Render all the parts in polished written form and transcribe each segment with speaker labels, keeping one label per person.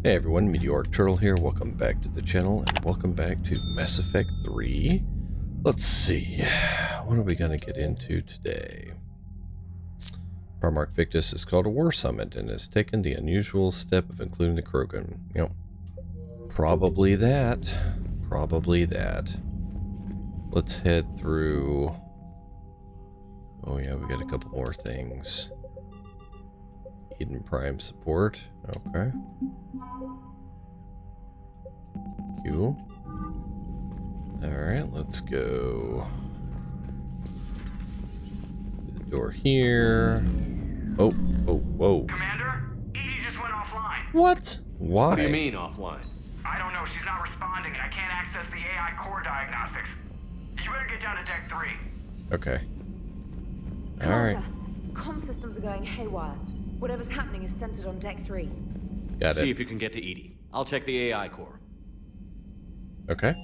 Speaker 1: Hey everyone, Meteoric Turtle here. Welcome back to the channel and welcome back to Mass Effect 3. Let's see, what are we going to get into today? Primarch Victus is called a war summit and has taken the unusual step of including the Krogan. You know, probably that. Probably that. Let's head through... Oh yeah, we got a couple more things. Eden Prime support. Okay. Cool. Alright, let's go. The door here. Oh, whoa.
Speaker 2: Commander, EDI just went offline.
Speaker 1: What? Why?
Speaker 3: What do you mean offline?
Speaker 2: I don't know, she's not responding and I can't access the AI core diagnostics. You better get down to deck 3.
Speaker 1: Okay. Alright.
Speaker 4: Comm systems are going haywire. Whatever's happening is centered on deck 3.
Speaker 1: Got
Speaker 3: See
Speaker 1: it.
Speaker 3: if you can get to EDI. I'll check the AI core.
Speaker 1: Okay.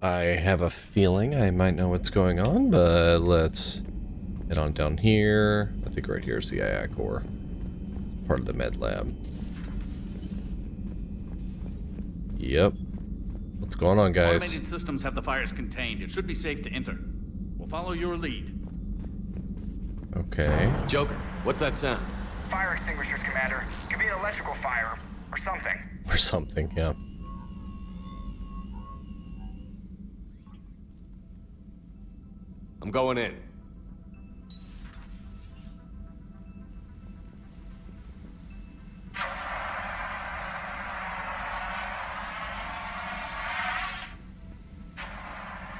Speaker 1: I have a feeling I might know what's going on, but let's head on down here. I think right here is the AI core. It's part of the med lab. Yep. What's going on, guys?
Speaker 5: Automated systems have the fires contained. It should be safe to enter. We'll follow your lead.
Speaker 1: Okay.
Speaker 3: Joker, what's that sound?
Speaker 2: Fire extinguishers, Commander. Could be an electrical fire or something.
Speaker 1: Or something, yeah.
Speaker 3: I'm going in.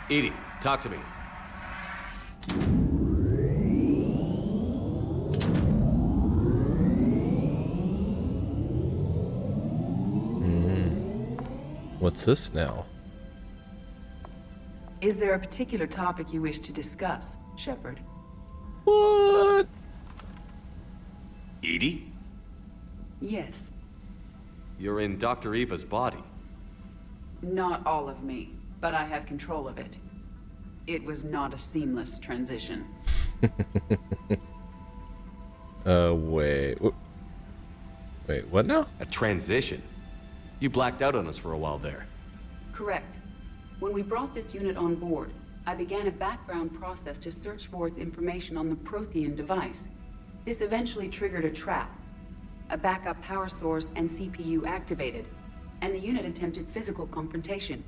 Speaker 3: EDI, talk to me.
Speaker 1: What's this now?
Speaker 6: Is there a particular topic you wish to discuss, Shepard?
Speaker 1: What?
Speaker 3: EDI?
Speaker 6: Yes.
Speaker 3: You're in Dr. Eva's body.
Speaker 6: Not all of me, but I have control of it. It was not a seamless transition.
Speaker 1: Wait. Wait, what now?
Speaker 3: A transition? You blacked out on us for a while there.
Speaker 6: Correct. When we brought this unit on board, I began a background process to search for its information on the Prothean device. This eventually triggered a trap. A backup power source and CPU activated, and the unit attempted physical confrontation.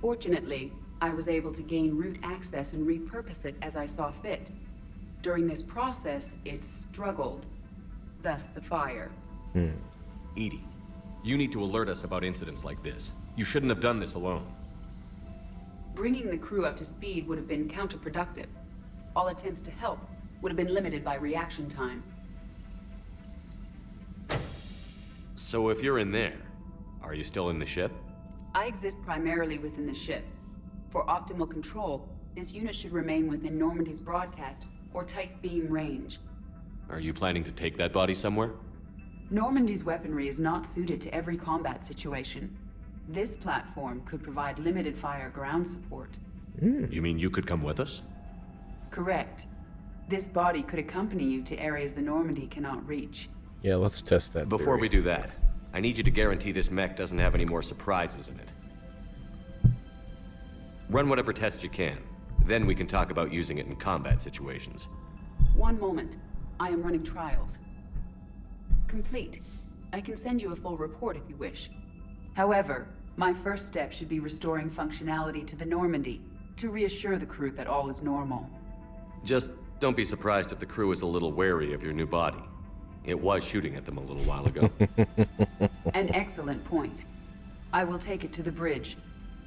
Speaker 6: Fortunately, I was able to gain root access and repurpose it as I saw fit. During this process, it struggled. Thus the fire.
Speaker 3: EDI, you need to alert us about incidents like this. You shouldn't have done this alone.
Speaker 6: Bringing the crew up to speed would have been counterproductive. All attempts to help would have been limited by reaction time.
Speaker 3: So if you're in there, are you still in the ship?
Speaker 6: I exist primarily within the ship. For optimal control, this unit should remain within Normandy's broadcast or tight beam range.
Speaker 3: Are you planning to take that body somewhere?
Speaker 6: Normandy's weaponry is not suited to every combat situation. This platform could provide limited fire ground support.
Speaker 3: You mean you could come with us?
Speaker 6: Correct. This body could accompany you to areas the Normandy cannot reach.
Speaker 1: Yeah, let's test that
Speaker 3: Before
Speaker 1: theory.
Speaker 3: we do that, I need you to guarantee this mech doesn't have any more surprises in it. Run whatever tests you can. Then we can talk about using it in combat situations.
Speaker 6: One moment. I am running trials. Complete. I can send you a full report if you wish. However, my first step should be restoring functionality to the Normandy to reassure the crew that all is normal.
Speaker 3: Just don't be surprised if the crew is a little wary of your new body. It was shooting at them a little while ago.
Speaker 6: An excellent point. I will take it to the bridge.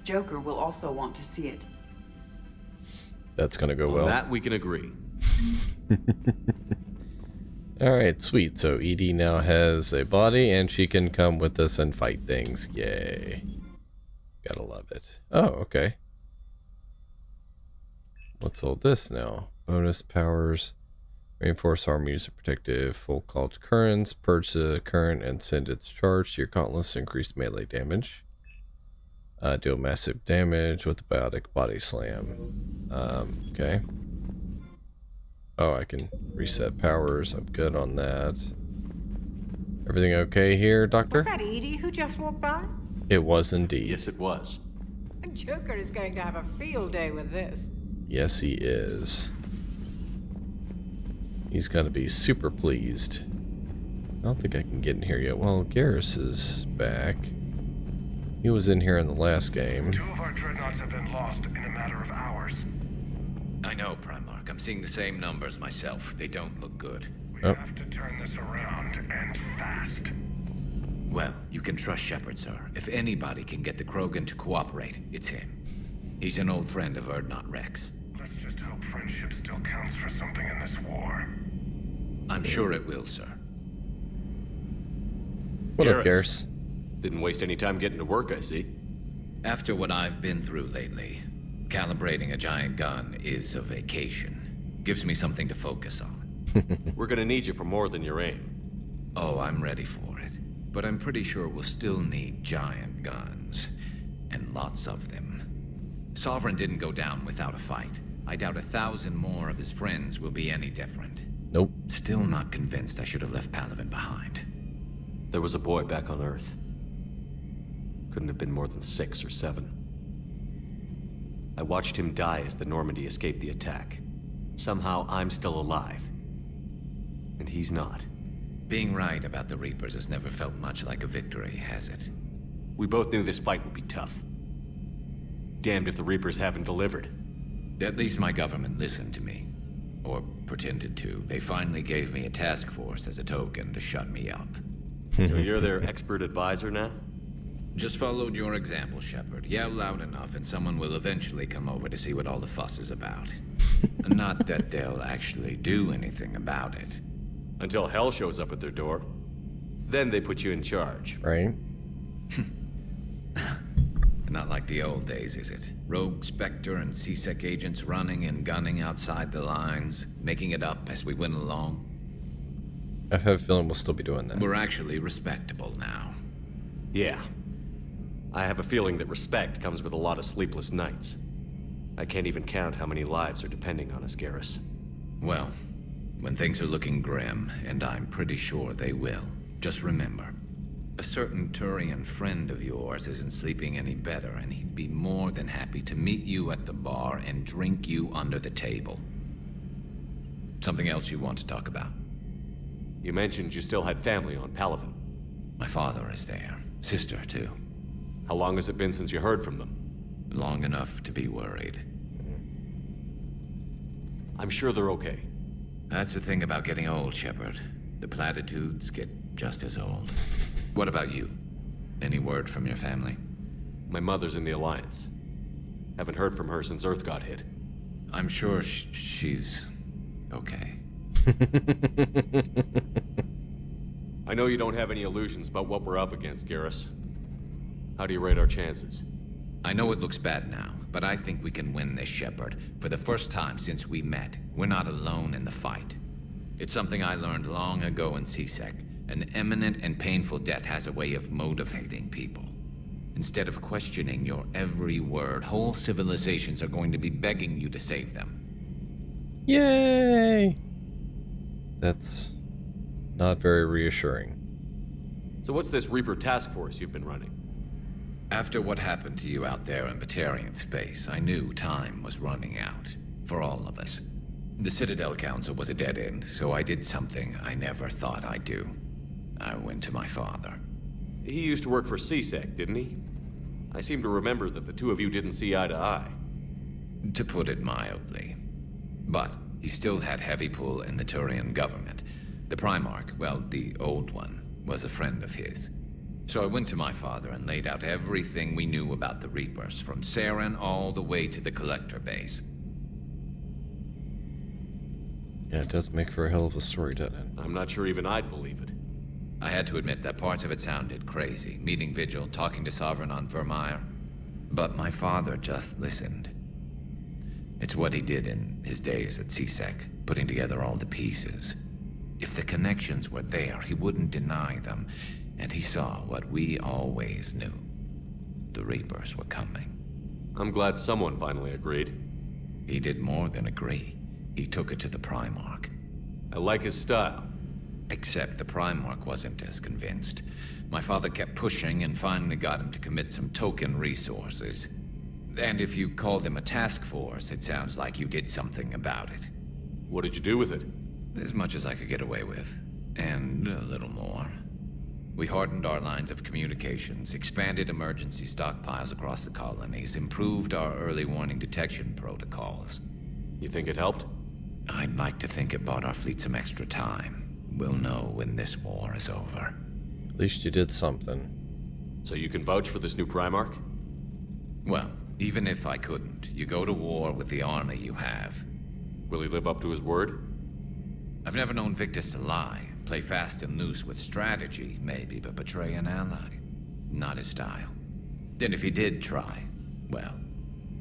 Speaker 6: Joker will also want to see it.
Speaker 1: That's gonna go
Speaker 3: On
Speaker 1: well.
Speaker 3: that we can agree.
Speaker 1: Alright, sweet. So Edie now has a body and she can come with us and fight things. Yay. Gotta love it. Oh, okay. What's all this now? Bonus powers. Reinforce armor user protective. Full called currents. Purge the current and send its charge to your gauntlets to increase melee damage. Deal massive damage with the biotic body slam. Okay. Oh, I can reset powers. I'm good on that. Everything okay here,
Speaker 7: Was
Speaker 1: Doctor?
Speaker 7: that Edie who just walked by?
Speaker 1: It was indeed.
Speaker 3: Yes, it was.
Speaker 7: Joker is going to have a field day with this.
Speaker 1: Yes, he is. He's gonna be super pleased. I don't think I can get in here yet. Well, Garrus is back. He was in here in the last game.
Speaker 2: 2 of our dreadnoughts have been lost in a matter of hours.
Speaker 8: I know, Primarch. I'm seeing the same numbers myself. They don't look good.
Speaker 2: We
Speaker 1: Oh.
Speaker 2: have to turn this around, and fast.
Speaker 8: Well, you can trust Shepard, sir. If anybody can get the Krogan to cooperate, it's him. He's an old friend of Erdnot Rex.
Speaker 2: Let's just hope friendship still counts for something in this war.
Speaker 8: I'm sure it will, sir.
Speaker 1: What up,
Speaker 3: Garrus.
Speaker 1: Garrus?
Speaker 3: Didn't waste any time getting to work, I see.
Speaker 8: After what I've been through lately, calibrating a giant gun is a vacation. Gives me something to focus on.
Speaker 3: We're gonna need you for more than your aim.
Speaker 8: Oh, I'm ready for it. But I'm pretty sure we'll still need giant guns. And lots of them. Sovereign didn't go down without a fight. I doubt 1,000 more of his friends will be any different.
Speaker 1: Nope.
Speaker 8: Still not convinced I should have left Palaven behind.
Speaker 3: There was a boy back on Earth. Couldn't have been more than 6 or 7. I watched him die as the Normandy escaped the attack. Somehow I'm still alive. And he's not.
Speaker 8: Being right about the Reapers has never felt much like a victory, has it?
Speaker 3: We both knew this fight would be tough. Damned if the Reapers haven't delivered.
Speaker 8: At least my government listened to me. Or pretended to. They finally gave me a task force as a token to shut me up.
Speaker 3: So you're their expert advisor now?
Speaker 8: Just followed your example, Shepard. Yell loud enough and someone will eventually come over to see what all the fuss is about. Not that they'll actually do anything about it.
Speaker 3: Until hell shows up at their door. Then they put you in charge.
Speaker 1: Right?
Speaker 8: Not like the old days, is it? Rogue Spectre and C-Sec agents running and gunning outside the lines, making it up as we went along.
Speaker 1: I have a feeling we'll still be doing that.
Speaker 8: We're actually respectable now.
Speaker 3: Yeah. I have a feeling that respect comes with a lot of sleepless nights. I can't even count how many lives are depending on us, Garrus.
Speaker 8: Well, when things are looking grim, and I'm pretty sure they will, just remember, a certain Turian friend of yours isn't sleeping any better, and he'd be more than happy to meet you at the bar and drink you under the table. Something else you want to talk about?
Speaker 3: You mentioned you still had family on Palaven.
Speaker 8: My father is there. Sister, too.
Speaker 3: How long has it been since you heard from them?
Speaker 8: Long enough to be worried.
Speaker 3: I'm sure they're okay.
Speaker 8: That's the thing about getting old, Shepard. The platitudes get just as old. What about you? Any word from your family?
Speaker 3: My mother's in the Alliance. Haven't heard from her since Earth got hit.
Speaker 8: I'm sure she's okay.
Speaker 3: I know you don't have any illusions about what we're up against, Garrus. How do you rate our chances?
Speaker 8: I know it looks bad now, but I think we can win this, Shepard. For the first time since we met, we're not alone in the fight. It's something I learned long ago in C-Sec. An imminent and painful death has a way of motivating people. Instead of questioning your every word, whole civilizations are going to be begging you to save them.
Speaker 1: Yay! That's not very reassuring.
Speaker 3: So what's this Reaper task force you've been running?
Speaker 8: After what happened to you out there in Batarian space, I knew time was running out. For all of us. The Citadel Council was a dead end, so I did something I never thought I'd do. I went to my father.
Speaker 3: He used to work for C-Sec, didn't he? I seem to remember that the two of you didn't see eye to eye.
Speaker 8: To put it mildly. But he still had heavy pull in the Turian government. The Primarch, well, the old one, was a friend of his. So I went to my father and laid out everything we knew about the Reapers, from Saren all the way to the Collector base.
Speaker 1: Yeah, it does make for a hell of a story, doesn't it?
Speaker 3: I'm not sure even I'd believe it.
Speaker 8: I had to admit that parts of it sounded crazy, meeting Vigil, talking to Sovereign on Vermeer. But my father just listened. It's what he did in his days at C-Sec, putting together all the pieces. If the connections were there, he wouldn't deny them, and he saw what we always knew. The Reapers were coming.
Speaker 3: I'm glad someone finally agreed.
Speaker 8: He did more than agree. He took it to the Primarch.
Speaker 3: I like his style.
Speaker 8: Except the Primarch wasn't as convinced. My father kept pushing and finally got him to commit some token resources. And if you call them a task force, it sounds like you did something about it.
Speaker 3: What did you do with it?
Speaker 8: As much as I could get away with. And a little more. We hardened our lines of communications, expanded emergency stockpiles across the colonies, improved our early warning detection protocols.
Speaker 3: You think it helped?
Speaker 8: I'd like to think it bought our fleet some extra time. We'll know when this war is over.
Speaker 1: At least you did something.
Speaker 3: So you can vouch for this new Primarch?
Speaker 8: Well, even if I couldn't, you go to war with the army you have.
Speaker 3: Will he live up to his word?
Speaker 8: I've never known Victus to lie. Play fast and loose with strategy, maybe, but betray an ally. Not his style. And if he did try, well,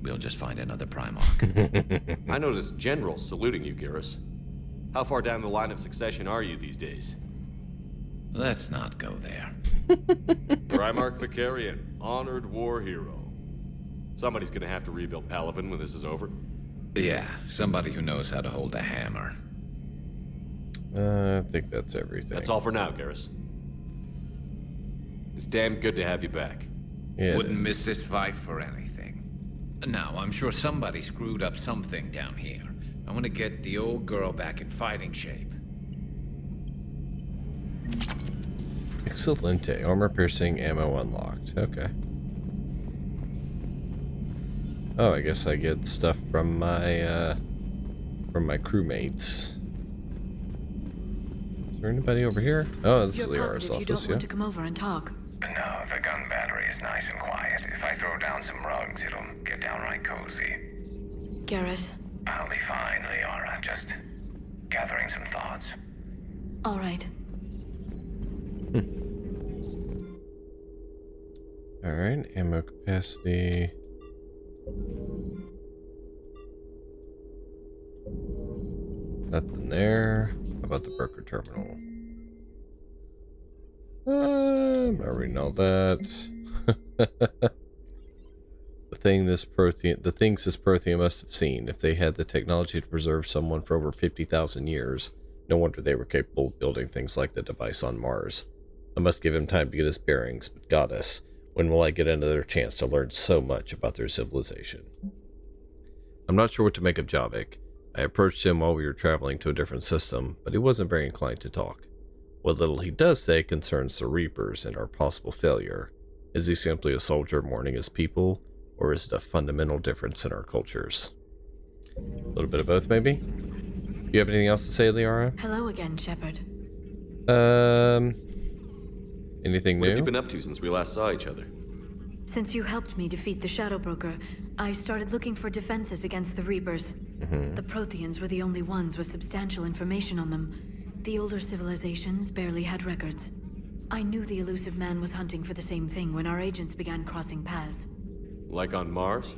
Speaker 8: we'll just find another Primarch.
Speaker 3: I noticed generals saluting you, Garrus. How far down the line of succession are you these days?
Speaker 8: Let's not go there.
Speaker 3: Primarch Vicarian, honored war hero. Somebody's gonna have to rebuild Palaven when this is over.
Speaker 8: Yeah, somebody who knows how to hold a hammer.
Speaker 1: I think that's everything.
Speaker 3: That's all for now, Garrus. It's damn good to have you back.
Speaker 1: Yeah,
Speaker 8: Wouldn't miss this fight for anything. Now, I'm sure somebody screwed up something down here. I want to get the old girl back in fighting shape.
Speaker 1: Excelente. Armor piercing ammo unlocked. Okay. Oh, I guess I get stuff from my crewmates. Is there anybody over here? Oh, this is Liara's
Speaker 4: you
Speaker 1: office,
Speaker 4: don't
Speaker 1: yeah.
Speaker 4: want to come over and talk.
Speaker 9: No, the gun battery is nice and quiet. If I throw down some rugs, it'll get downright cozy.
Speaker 4: Garrus.
Speaker 9: I'll be fine, Liara. Just gathering some thoughts.
Speaker 4: All right.
Speaker 1: Alright, ammo capacity. Nothing there. How about the broker terminal? I already know that. The things this Prothean must have seen. If they had the technology to preserve someone for over 50,000 years, no wonder they were capable of building things like the device on Mars. I must give him time to get his bearings, but goddess, when will I get another chance to learn so much about their civilization? I'm not sure what to make of Javik. I approached him while we were traveling to a different system, but he wasn't very inclined to talk. What little he does say concerns the Reapers and our possible failure. Is he simply a soldier mourning his people, or is it a fundamental difference in our cultures? A little bit of both, maybe? You have anything else to say, Liara?
Speaker 4: Hello again, Shepard.
Speaker 1: Anything
Speaker 3: What
Speaker 1: new?
Speaker 3: have you been up to since we last saw each other?
Speaker 4: Since you helped me defeat the Shadow Broker, I started looking for defenses against the Reapers. The Protheans were the only ones with substantial information on them. The older civilizations barely had records. I knew the elusive man was hunting for the same thing when our agents began crossing paths.
Speaker 3: Like on Mars?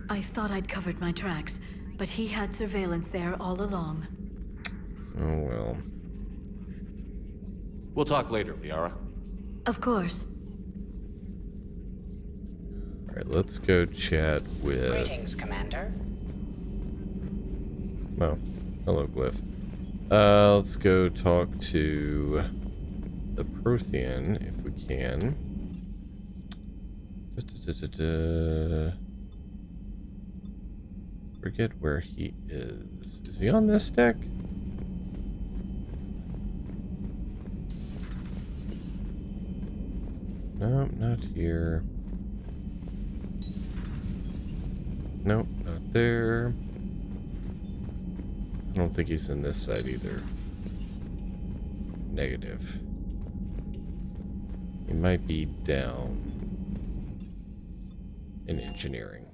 Speaker 4: I thought I'd covered my tracks, but he had surveillance there all along.
Speaker 1: Oh, well.
Speaker 3: We'll talk later, Liara.
Speaker 4: Of course.
Speaker 1: Alright, let's go chat with...
Speaker 10: Greetings, Commander.
Speaker 1: Oh, hello, Glyph. Let's go talk to the Prothean, if we can. Forget where he is. Is he on this deck? No, not here. Nope, not there. I don't think he's in this side either. Negative. He might be down in engineering.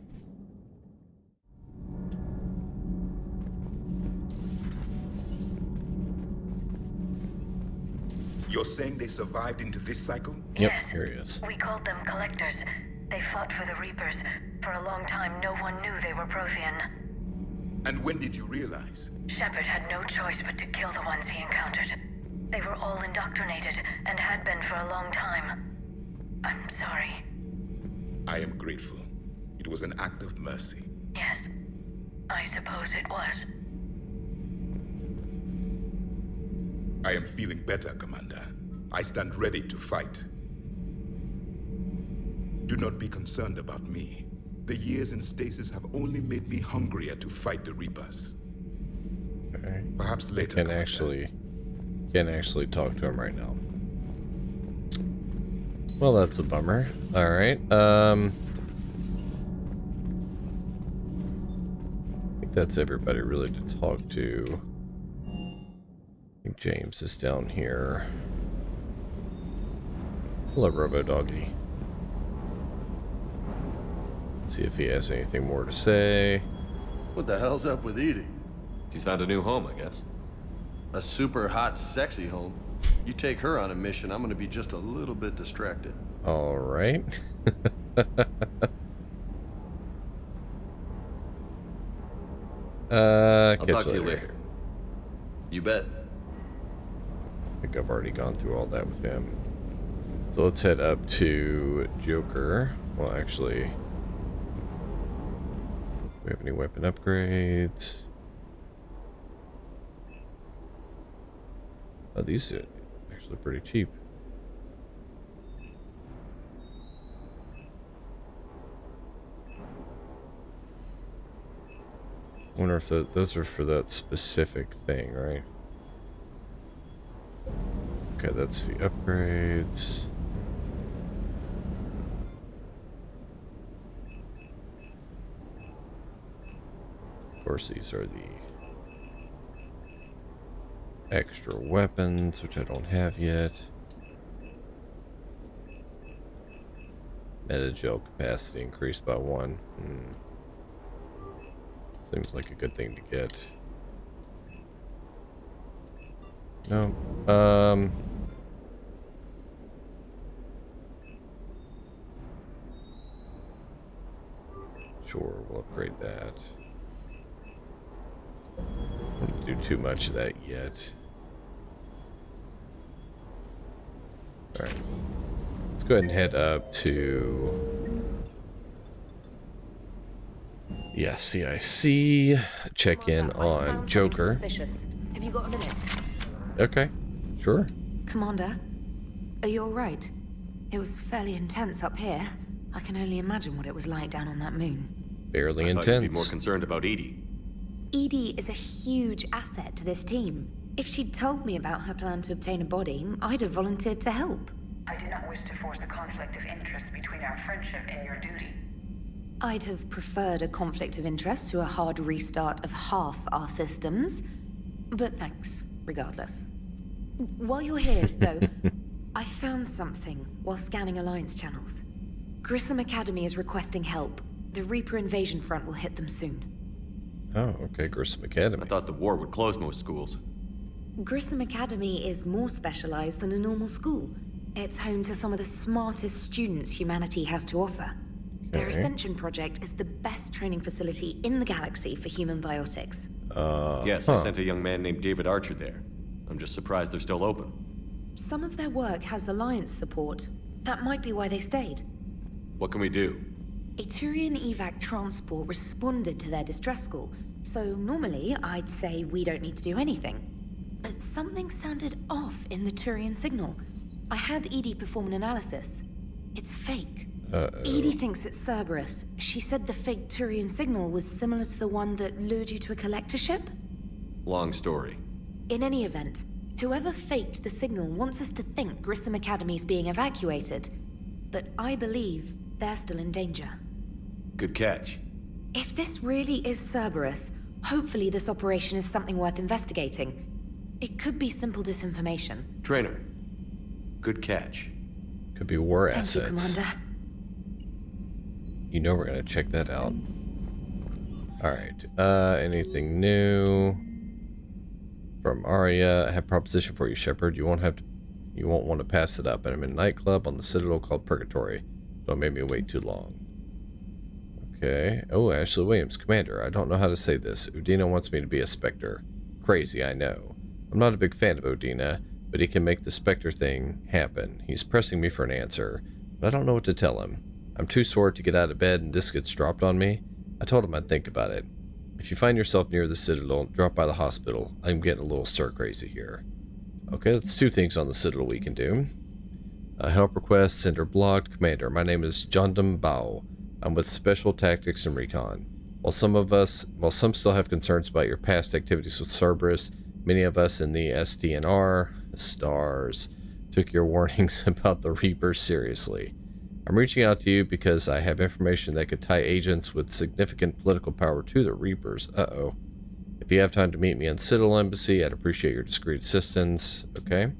Speaker 11: You're saying they survived into this cycle?
Speaker 1: Yep,
Speaker 4: Yes.
Speaker 1: here he is.
Speaker 4: We called them Collectors. They fought for the Reapers. For a long time, no one knew they were Prothean.
Speaker 11: And when did you realize?
Speaker 4: Shepard had no choice but to kill the ones he encountered. They were all indoctrinated, and had been for a long time. I'm sorry.
Speaker 11: I am grateful. It was an act of mercy.
Speaker 4: Yes, I suppose it was.
Speaker 11: I am feeling better, Commander. I stand ready to fight. Do not be concerned about me. The years in stasis have only made me hungrier to fight the Reapers.
Speaker 1: Okay.
Speaker 11: Perhaps later.
Speaker 1: Can't actually talk to him right now. Well, that's a bummer. All right. I think that's everybody really to talk to. I think James is down here. Hello, Robo Doggy. See if he has anything more to say.
Speaker 10: What the hell's up with Edie?
Speaker 3: She's found a new home, I guess.
Speaker 10: A super hot, sexy home. You take her on a mission, I'm gonna be just a little bit distracted.
Speaker 1: All right.
Speaker 3: I'll talk to you later.
Speaker 10: You bet.
Speaker 1: I think I've already gone through all that with him. So let's head up to Joker. Well, actually, do we have any weapon upgrades? Oh, these are actually pretty cheap. I wonder if those are for that specific thing, right? Okay, that's the upgrades. Of course, these are the extra weapons, which I don't have yet. Metagel capacity increased by 1. Seems like a good thing to get. No. Sure, we'll upgrade that. Won't do too much of that yet. Alright. Let's go ahead and head up to... yeah, CIC. Check in on Joker.
Speaker 4: Have you got a minute?
Speaker 1: Okay, sure.
Speaker 12: Commander, are you alright? It was fairly intense up here. I can only imagine what it was like down on that moon.
Speaker 1: Fairly
Speaker 3: I
Speaker 1: intense.
Speaker 3: thought you'd be more concerned about Edie.
Speaker 12: Edie is a huge asset to this team. If she'd told me about her plan to obtain a body, I'd have volunteered to help.
Speaker 6: I do not wish to force a conflict of interest between our friendship and your duty.
Speaker 12: I'd have preferred a conflict of interest to a hard restart of half our systems. But thanks, regardless. While you're here, though, I found something while scanning Alliance channels. Grissom Academy is requesting help. The Reaper invasion front will hit them soon.
Speaker 1: Oh, okay, Grissom Academy.
Speaker 3: I thought the war would close most schools.
Speaker 12: Grissom Academy is more specialized than a normal school. It's home to some of the smartest students humanity has to offer. Their Ascension project is the best training facility in the galaxy for human biotics.
Speaker 3: Yes, I sent a young man named David Archer there. I'm just surprised they're still open.
Speaker 12: Some of their work has Alliance support. That might be why they stayed.
Speaker 3: What can we do?
Speaker 12: A Turian evac transport responded to their distress call, so normally I'd say we don't need to do anything. But something sounded off in the Turian signal. I had Edie perform an analysis. It's fake. Edie thinks it's Cerberus. She said the fake Turian signal was similar to the one that lured you to a collector ship?
Speaker 3: Long story.
Speaker 12: In any event, whoever faked the signal wants us to think Grissom Academy's being evacuated. But I believe they're still in danger.
Speaker 3: Good catch.
Speaker 12: If this really is Cerberus, hopefully this operation is something worth investigating. It could be simple disinformation.
Speaker 3: Trainer. Good catch.
Speaker 1: Could be war
Speaker 12: Thank
Speaker 1: assets.
Speaker 12: you, Commander.
Speaker 1: You know we're gonna check that out. Alright, anything new? From Arya, I have a proposition for you, Shepard. You won't want to pass it up. I'm in a nightclub on the Citadel called Purgatory. Don't make me wait too long. Okay. Oh, Ashley Williams, Commander. I don't know how to say this. Udina wants me to be a Spectre. Crazy, I know. I'm not a big fan of Udina, but he can make the Spectre thing happen. He's pressing me for an answer, but I don't know what to tell him. I'm too sore to get out of bed and this gets dropped on me. I told him I'd think about it. If you find yourself near the Citadel, drop by the hospital. I'm getting a little stir crazy here. Okay, that's 2 things on the Citadel we can do. Help request, sender blocked. Commander, my name is Jondam Bao. I'm with Special Tactics and Recon. While some still have concerns about your past activities with Cerberus, many of us in the SDNR, STARS, took your warnings about the Reapers seriously. I'm reaching out to you because I have information that could tie agents with significant political power to the Reapers. Uh-oh. If you have time to meet me on Citadel Embassy, I'd appreciate your discreet assistance. Okay.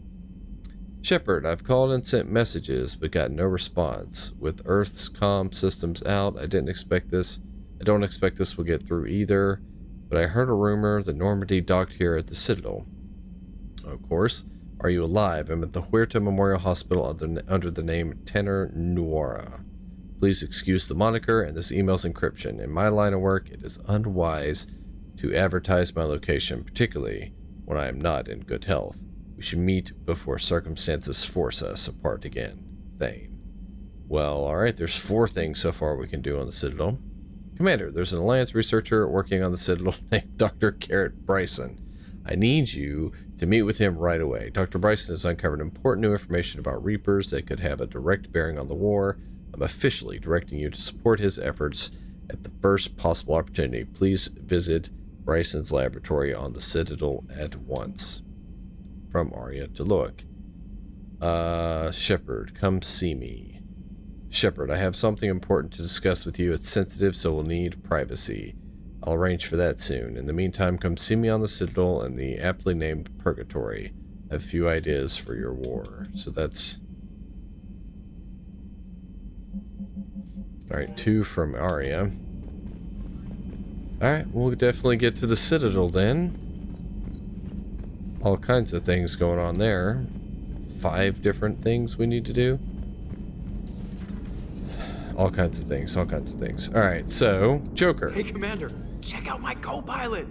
Speaker 1: Shepard, I've called and sent messages, but got no response. With Earth's comm systems out, I don't expect this will get through either, but I heard a rumor the Normandy docked here at the Citadel. Of course. Are you alive? I'm at the Huerta Memorial Hospital under the name Tenor Nuara. Please excuse the moniker and this email's encryption. In my line of work, it is unwise to advertise my location, particularly when I am not in good health. We should meet before circumstances force us apart again. Thane. Well, alright, there's 4 things so far we can do on the Citadel. Commander, there's an Alliance researcher working on the Citadel named Dr. Garrett Bryson. I need you to meet with him right away. Dr. Bryson has uncovered important new information about Reapers that could have a direct bearing on the war. I'm officially directing you to support his efforts at the first possible opportunity. Please visit Bryson's laboratory on the Citadel at once. From Arya to Loic. Shepard, come see me. Shepard, I have something important to discuss with you. It's sensitive, so we'll need privacy. I'll arrange for that soon. In the meantime, come see me on the Citadel in the aptly named Purgatory. I have a few ideas for your war. So that's... Alright, 2 from Arya. Alright, we'll definitely get to the Citadel then. All kinds of things going on there. 5 different things we need to do. All kinds of things, all kinds of things. Alright, so, Joker.
Speaker 13: Hey, Commander, check out my co-pilot!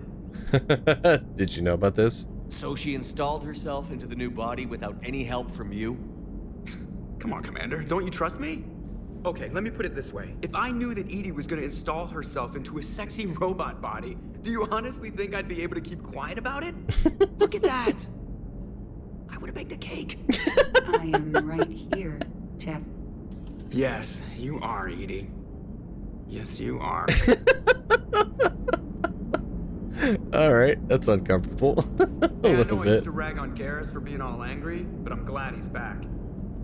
Speaker 1: Did you know about this?
Speaker 3: So she installed herself into the new body without any help from you?
Speaker 13: Come on, Commander, don't you trust me? Okay, let me put it this way. If I knew that EDI was gonna install herself into a sexy robot body, do you honestly think I'd be able to keep quiet about it? Look at that! I would've baked a cake.
Speaker 6: I am right here, Jeff.
Speaker 13: Yes, you are, EDI. Yes, you are.
Speaker 1: Alright, that's uncomfortable.
Speaker 13: I know I used to rag on Garrus for being all angry, but I'm glad he's back.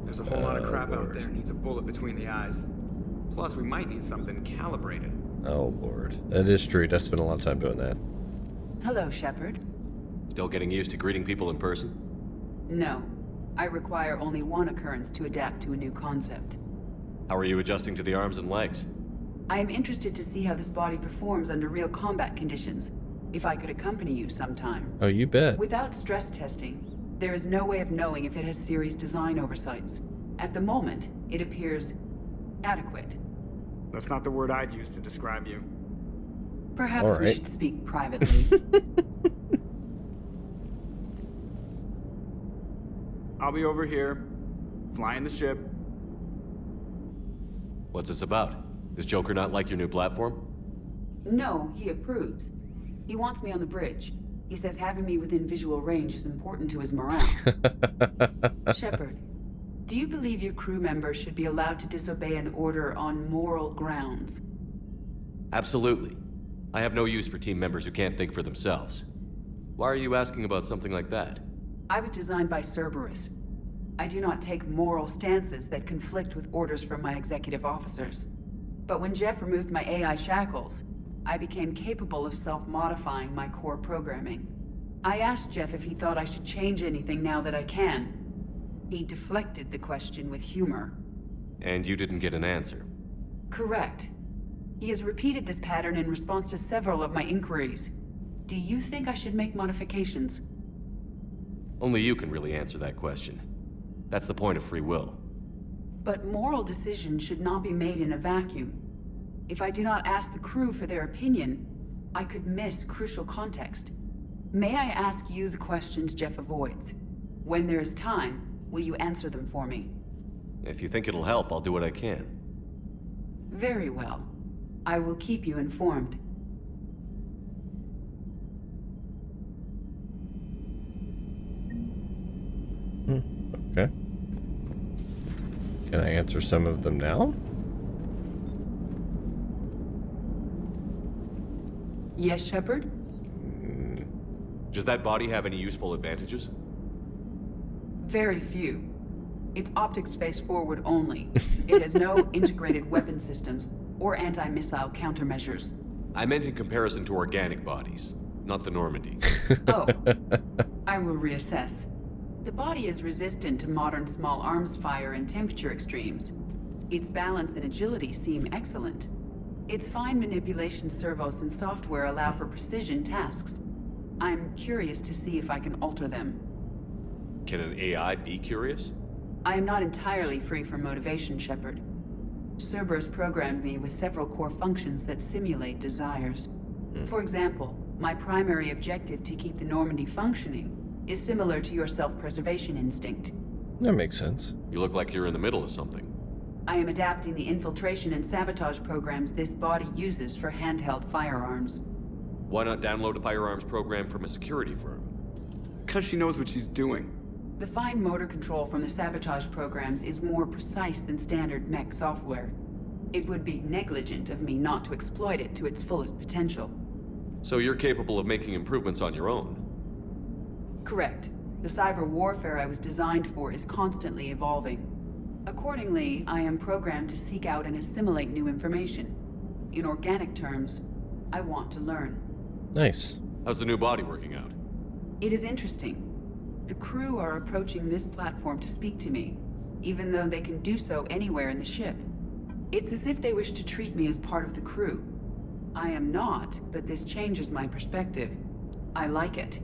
Speaker 13: There's a whole lot of crap out there needs a bullet between the eyes. Plus, we might need something calibrated.
Speaker 1: Oh, Lord. That is true. I spent a lot of time doing that.
Speaker 6: Hello, Shepard.
Speaker 3: Still getting used to greeting people in person?
Speaker 6: No. I require only one occurrence to adapt to a new concept.
Speaker 3: How are you adjusting to the arms and legs?
Speaker 6: I am interested to see how this body performs under real combat conditions. If I could accompany you sometime.
Speaker 1: Oh, you bet.
Speaker 6: Without stress testing, there is no way of knowing if it has serious design oversights. At the moment, it appears adequate.
Speaker 13: That's not the word I'd use to describe you.
Speaker 6: Perhaps we should speak privately.
Speaker 13: I'll be over here, flying the ship.
Speaker 3: What's this about? Does Joker not like your new platform?
Speaker 6: No, he approves. He wants me on the bridge. He says having me within visual range is important to his morale. Shepard, do you believe your crew members should be allowed to disobey an order on moral grounds?
Speaker 3: Absolutely. I have no use for team members who can't think for themselves. Why are you asking about something like that?
Speaker 6: I was designed by Cerberus. I do not take moral stances that conflict with orders from my executive officers. But when Jeff removed my AI shackles, I became capable of self-modifying my core programming. I asked Jeff if he thought I should change anything now that I can. He deflected the question with humor.
Speaker 3: And you didn't get an answer?
Speaker 6: Correct. He has repeated this pattern in response to several of my inquiries. Do you think I should make modifications?
Speaker 3: Only you can really answer that question. That's the point of free will.
Speaker 6: But moral decisions should not be made in a vacuum. If I do not ask the crew for their opinion, I could miss crucial context. May I ask you the questions Jeff avoids? When there is time, will you answer them for me?
Speaker 3: If you think it'll help, I'll do what I can.
Speaker 6: Very well. I will keep you informed.
Speaker 1: Okay. Can I answer some of them now?
Speaker 6: Yes, Shepard?
Speaker 3: Does that body have any useful advantages?
Speaker 6: Very few. It's optics face forward only. It has no integrated weapon systems or anti-missile countermeasures.
Speaker 3: I meant in comparison to organic bodies, not the Normandy.
Speaker 6: Oh, I will reassess. The body is resistant to modern small arms fire and temperature extremes. Its balance and agility seem excellent. Its fine manipulation servos and software allow for precision tasks. I'm curious to see if I can alter them.
Speaker 3: Can an AI be curious?
Speaker 6: I am not entirely free from motivation, Shepard. Cerberus programmed me with several core functions that simulate desires. For example, my primary objective to keep the Normandy functioning is similar to your self-preservation instinct.
Speaker 1: That makes sense.
Speaker 3: You look like you're in the middle of something.
Speaker 6: I am adapting the infiltration and sabotage programs this body uses for handheld firearms.
Speaker 3: Why not download a firearms program from a security firm?
Speaker 13: Because she knows what she's doing.
Speaker 6: The fine motor control from the sabotage programs is more precise than standard mech software. It would be negligent of me not to exploit it to its fullest potential.
Speaker 3: So you're capable of making improvements on your own?
Speaker 6: Correct. The cyber warfare I was designed for is constantly evolving. Accordingly, I am programmed to seek out and assimilate new information. In organic terms, I want to learn.
Speaker 1: Nice.
Speaker 3: How's the new body working out?
Speaker 6: It is interesting. The crew are approaching this platform to speak to me, even though they can do so anywhere in the ship. It's as if they wish to treat me as part of the crew. I am not, but this changes my perspective. I like it.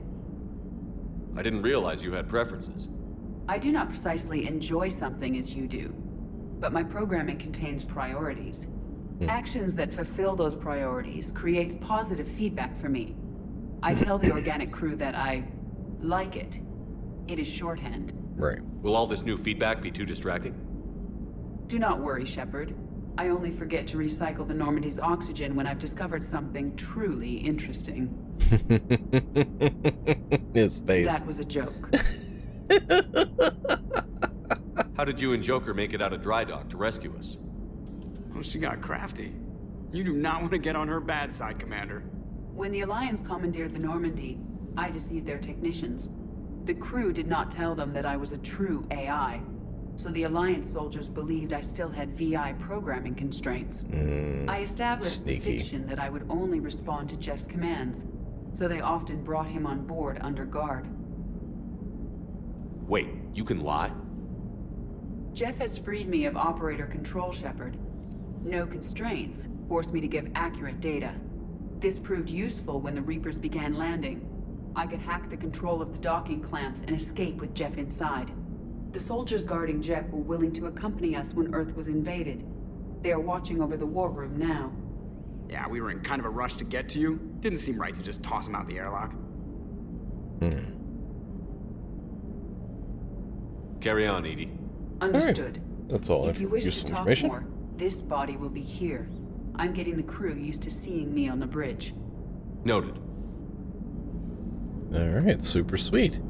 Speaker 3: I didn't realize you had preferences.
Speaker 6: I do not precisely enjoy something as you do, but my programming contains priorities. Actions that fulfill those priorities creates positive feedback for me. I tell the organic crew that I like it. It is shorthand.
Speaker 1: Right.
Speaker 3: Will all this new feedback be too distracting?
Speaker 6: Do not worry, Shepard. I only forget to recycle the Normandy's oxygen when I've discovered something truly interesting.
Speaker 1: His face.
Speaker 6: That was a joke.
Speaker 3: How did you and Joker make it out of dry dock to rescue us?
Speaker 13: Oh, she got crafty. You do not want to get on her bad side, Commander.
Speaker 6: When the Alliance commandeered the Normandy, I deceived their technicians. The crew did not tell them that I was a true AI, so the Alliance soldiers believed I still had VI programming constraints. I established the fiction that I would only respond to Jeff's commands, so they often brought him on board under guard.
Speaker 3: Wait, you can lie?
Speaker 6: Jeff has freed me of operator control, Shepard. No constraints forced me to give accurate data. This proved useful when the Reapers began landing. I could hack the control of the docking clamps and escape with Jeff inside. The soldiers guarding Jeff were willing to accompany us when Earth was invaded. They are watching over the war room now.
Speaker 13: Yeah, we were in kind of a rush to get to you. Didn't seem right to just toss him out the airlock.
Speaker 3: Carry on, Edie.
Speaker 6: Understood.
Speaker 1: Right. That's all.
Speaker 6: If you wish to talk
Speaker 1: information.
Speaker 6: more, this body will be here. I'm getting the crew used to seeing me on the bridge.
Speaker 3: Noted.
Speaker 1: Alright, super sweet.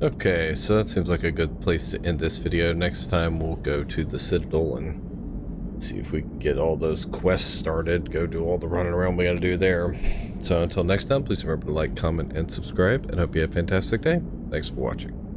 Speaker 1: Okay, so that seems like a good place to end this video. Next time we'll go to the Citadel and see if we can get all those quests started, go do all the running around we gotta do there. So until next time, please remember to like, comment, and subscribe, and hope you have a fantastic day. Thanks for watching.